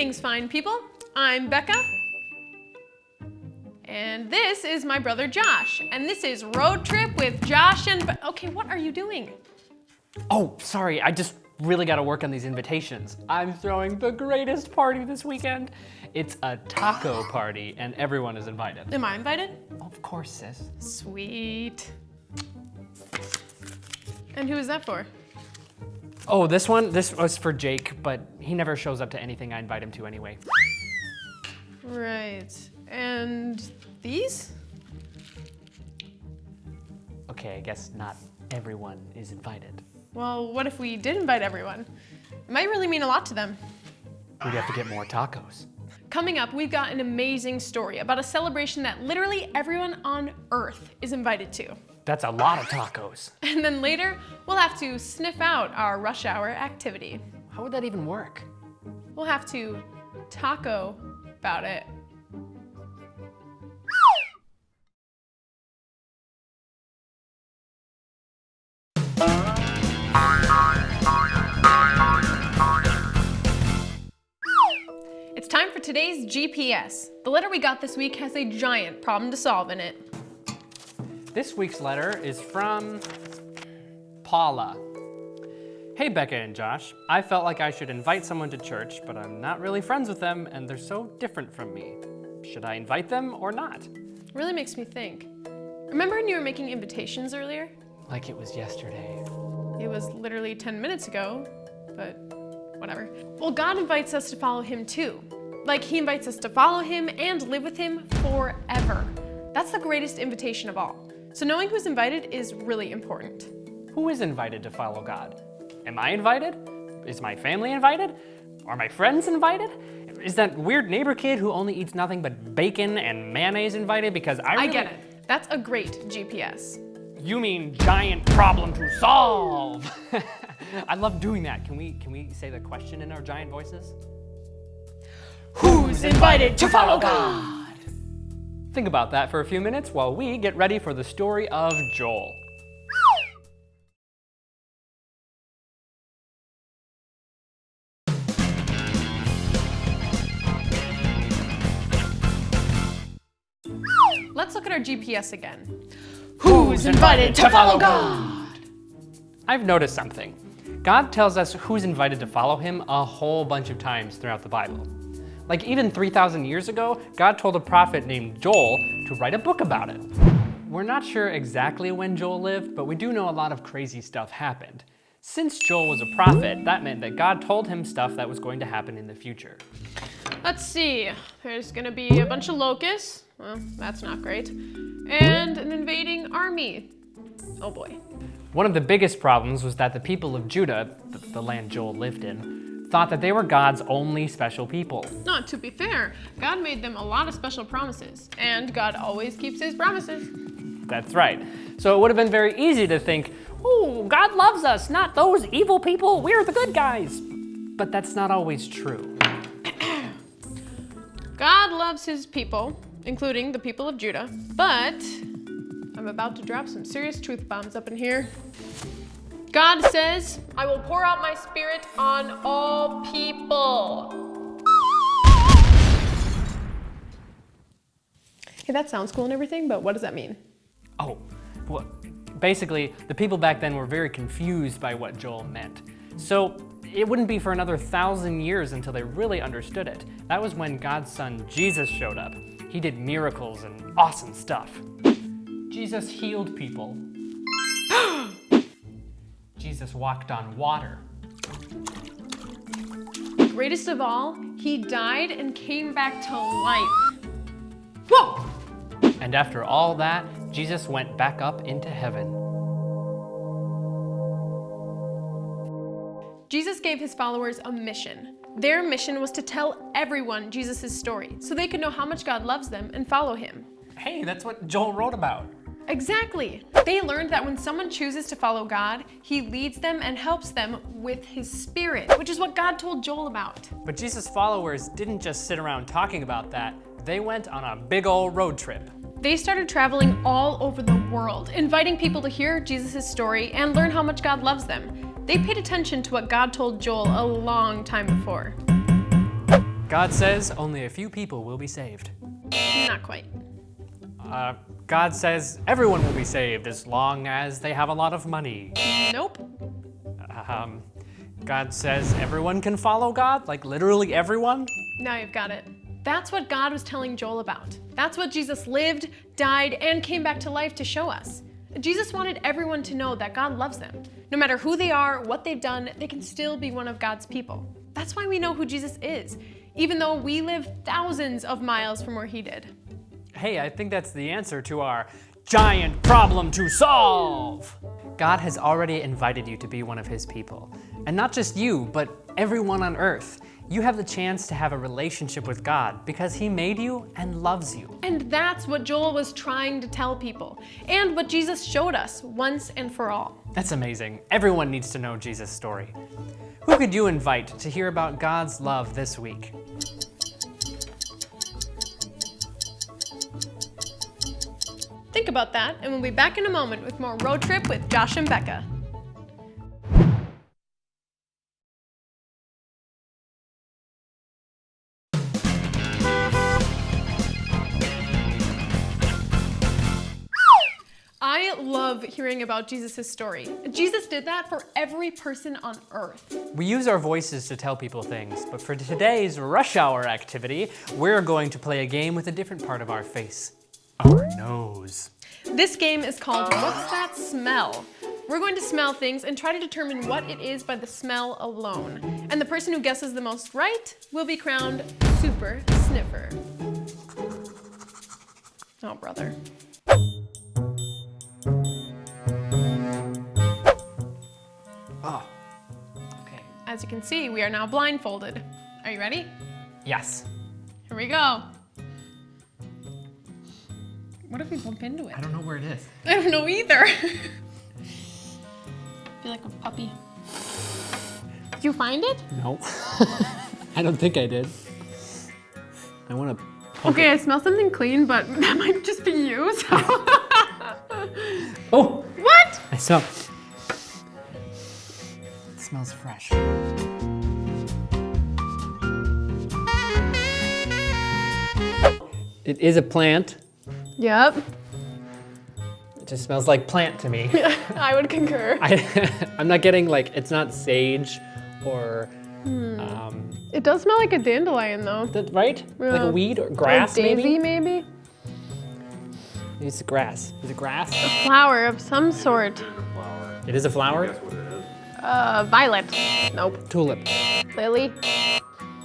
Greetings, fine people. I'm Becca. And this is my brother Josh. And this is Road Trip with Josh and okay, what are you doing? Oh, sorry, I just really gotta work on these invitations. I'm throwing the greatest party this weekend. It's a taco party and everyone is invited. Am I invited? Of course, sis. Sweet. And who is that for? Oh, this was for Jake, but he never shows up to anything I invite him to anyway. Right. And these? Okay, I guess not everyone is invited. Well, what if we did invite everyone? It might really mean a lot to them. We'd have to get more tacos. Coming up, we've got an amazing story about a celebration that literally everyone on Earth is invited to. That's a lot of tacos. And then later, we'll have to sniff out our rush hour activity. How would that even work? We'll have to taco about it. It's time for today's GPS. The letter we got this week has a giant problem to solve in it. This week's letter is from Paula. Hey Becca and Josh, I felt like I should invite someone to church, but I'm not really friends with them and they're so different from me. Should I invite them or not? Really makes me think. Remember when you were making invitations earlier? Like it was yesterday. It was literally 10 minutes ago, but whatever. Well, God invites us to follow him too. Like he invites us to follow him and live with him forever. That's the greatest invitation of all. So knowing who's invited is really important. Who is invited to follow God? Am I invited? Is my family invited? Are my friends invited? Is that weird neighbor kid who only eats nothing but bacon and mayonnaise invited? Because I get it. That's a great GPS. You mean giant problem to solve. I love doing that. Can we say the question in our giant voices? Who's invited to follow God? Think about that for a few minutes while we get ready for the story of Joel. Let's look at our GPS again. Who's invited to follow God? I've noticed something. God tells us who's invited to follow him a whole bunch of times throughout the Bible. Like even 3,000 years ago, God told a prophet named Joel to write a book about it. We're not sure exactly when Joel lived, but we do know a lot of crazy stuff happened. Since Joel was a prophet, that meant that God told him stuff that was going to happen in the future. Let's see, there's gonna be a bunch of locusts. Well, that's not great. And an invading army. Oh boy. One of the biggest problems was that the people of Judah, the land Joel lived in, thought that they were God's only special people. Not to be fair, God made them a lot of special promises, and God always keeps his promises. That's right. So it would have been very easy to think, oh, God loves us, not those evil people, we're the good guys. But that's not always true. God loves his people, including the people of Judah, but I'm about to drop some serious truth bombs up in here. God says, I will pour out my spirit on all people. Hey, that sounds cool and everything, but what does that mean? Oh, well, basically, the people back then were very confused by what Joel meant. So it wouldn't be for another 1,000 years until they really understood it. That was when God's son Jesus showed up. He did miracles and awesome stuff. Jesus healed people. Jesus walked on water. Greatest of all, he died and came back to life. Whoa! And after all that, Jesus went back up into heaven. Jesus gave his followers a mission. Their mission was to tell everyone Jesus' story so they could know how much God loves them and follow him. Hey, that's what Joel wrote about. Exactly. They learned that when someone chooses to follow God, he leads them and helps them with his spirit, which is what God told Joel about. But Jesus' followers didn't just sit around talking about that. They went on a big old road trip. They started traveling all over the world, inviting people to hear Jesus' story and learn how much God loves them. They paid attention to what God told Joel a long time before. God says only a few people will be saved. Not quite. God says everyone will be saved as long as they have a lot of money. Nope. God says everyone can follow God, like literally everyone. Now you've got it. That's what God was telling Joel about. That's what Jesus lived, died, and came back to life to show us. Jesus wanted everyone to know that God loves them. No matter who they are, what they've done, they can still be one of God's people. That's why we know who Jesus is, even though we live thousands of miles from where he did. Hey, I think that's the answer to our giant problem to solve. God has already invited you to be one of his people. And not just you, but everyone on earth. You have the chance to have a relationship with God because he made you and loves you. And that's what Joel was trying to tell people, and what Jesus showed us once and for all. That's amazing. Everyone needs to know Jesus' story. Who could you invite to hear about God's love this week? Think about that, and we'll be back in a moment with more Road Trip with Josh and Becca. I love hearing about Jesus' story. Jesus did that for every person on earth. We use our voices to tell people things, but for today's rush hour activity, we're going to play a game with a different part of our face. Our nose. This game is called What's That Smell? We're going to smell things and try to determine what it is by the smell alone. And the person who guesses the most right will be crowned Super Sniffer. Oh, brother. Oh. Okay. As you can see, we are now blindfolded. Are you ready? Yes. Here we go. What if we bump into it? I don't know where it is. I don't know either. I feel like a puppy. Did you find it? No. I don't think I did. I want to. Okay, I smell something clean, but that might just be you. So. Oh! What? I smell. It smells fresh. It is a plant. Yep. It just smells like plant to me. I would concur. I'm not getting like, it's not sage or, It does smell like a dandelion, though. right? Yeah. Like a weed or grass, Or daisy, maybe? maybe? It's grass. Is it grass? Flower of some sort. It is a flower? Violet. Nope. Tulip. Lily.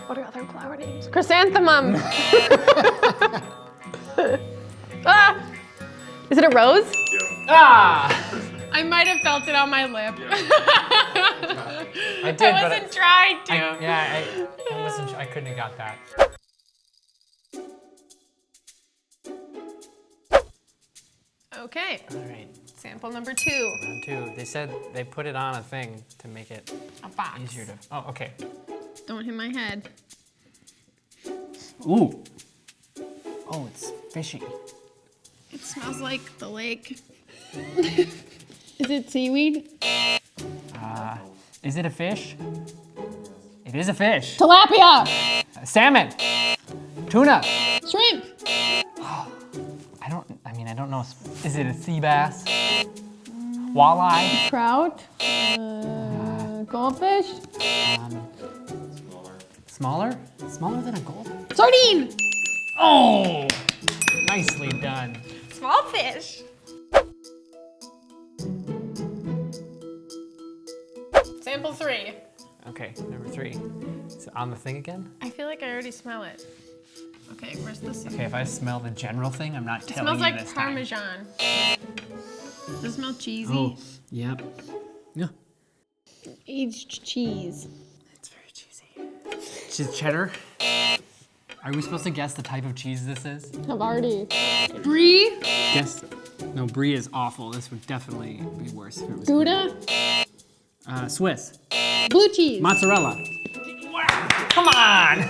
What are other flower names? Chrysanthemum. Ah! Is it a rose? Ah! I might have felt it on my lip. I did, I but wasn't trying to. I wasn't. I couldn't have got that. Okay, All right, sample number 2. round 2. They said they put it on a thing to make it A box. easier to. Oh, okay. Don't hit my head. Ooh. Oh, it's fishy. It smells like the lake. Is it seaweed? Is it a fish? It is a fish. Tilapia! Salmon. Tuna. Shrimp! I don't know. Is it a sea bass? Walleye? Trout? Goldfish? Smaller? Smaller than a goldfish? Sardine! Oh! Nicely done. Small fish. Sample 3. Okay, number 3. Is it on the thing again? I feel like I already smell it. Okay, where's the seaweed? Okay, if I smell the general thing, I'm not It telling smells you like this time. Parmesan. Does it smell cheesy? Oh, yep. Yeah. Aged cheese. It's very cheesy. Cheese cheddar. Are we supposed to guess the type of cheese this is? I've already. Brie? Guess. No, brie is awful. This would definitely be worse if it was. Gouda? Swiss. Blue cheese. Mozzarella. Come on!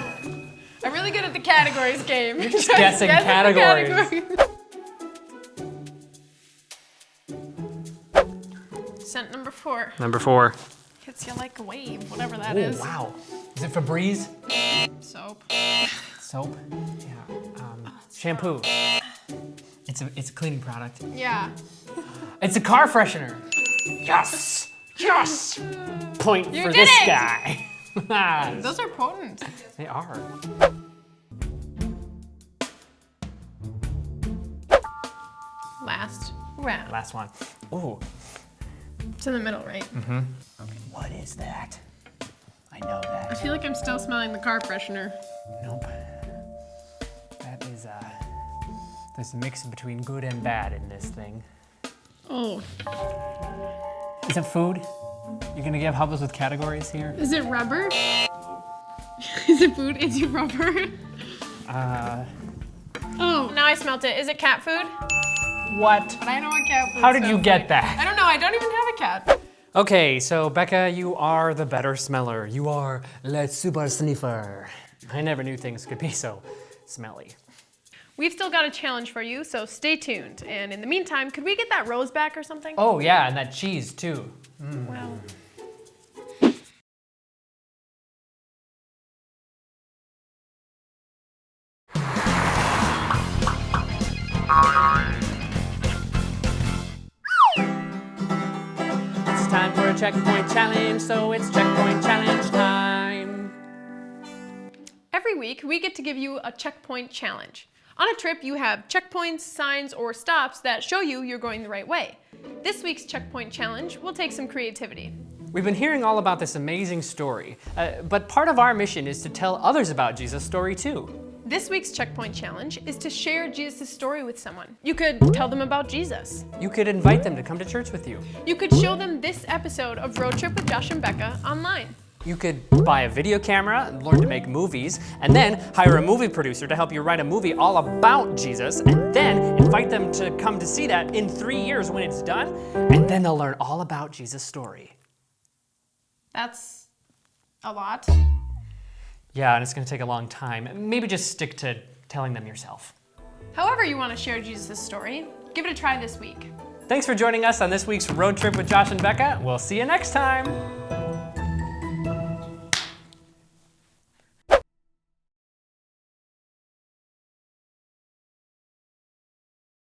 I'm really good at the categories game. You're just guessing categories. Scent number 4. Number 4. Hits you like a wave, whatever that Oh, is. wow. Is it Febreze? Soap. Soap? Yeah. Shampoo. It's a cleaning product. Yeah. It's a car freshener. Yes! Yes! Point You for did this it! guy. Those are potent. They are. Last round. Last one. Ooh. It's in the middle, right? What is that? I know I that. feel like I'm still smelling the car freshener. Nope. That is there's a mix between good and bad in this thing. Oh. Is it food? You're gonna help us with categories here? Is it rubber? Is it food? Is it rubber? Oh, now I smelt it. Is it cat food? What? But I know what cat food How did you smells get like. that? I don't know. I don't even have a cat. Okay, so Becca, you are the better smeller. You are le super sniffer. I never knew things could be so smelly. We've still got a challenge for you, so stay tuned. And in the meantime, could we get that rose back or something? Oh yeah, and that cheese too. Well. It's time for a checkpoint challenge, so it's checkpoint challenge time. Every week, we get to give you a checkpoint challenge. On a trip, you have checkpoints, signs, or stops that show you you're going the right way. This week's checkpoint challenge will take some creativity. We've been hearing all about this amazing story, but part of our mission is to tell others about Jesus' story too. This week's checkpoint challenge is to share Jesus' story with someone. You could tell them about Jesus. You could invite them to come to church with you. You could show them this episode of Road Trip with Josh and Becca online. You could buy a video camera and learn to make movies, and then hire a movie producer to help you write a movie all about Jesus, and then invite them to come to see that in 3 years when it's done, and then they'll learn all about Jesus' story. That's a lot. Yeah, and it's gonna take a long time. Maybe just stick to telling them yourself. However you want to share Jesus' story, give it a try this week. Thanks for joining us on this week's Road Trip with Josh and Becca. We'll see you next time.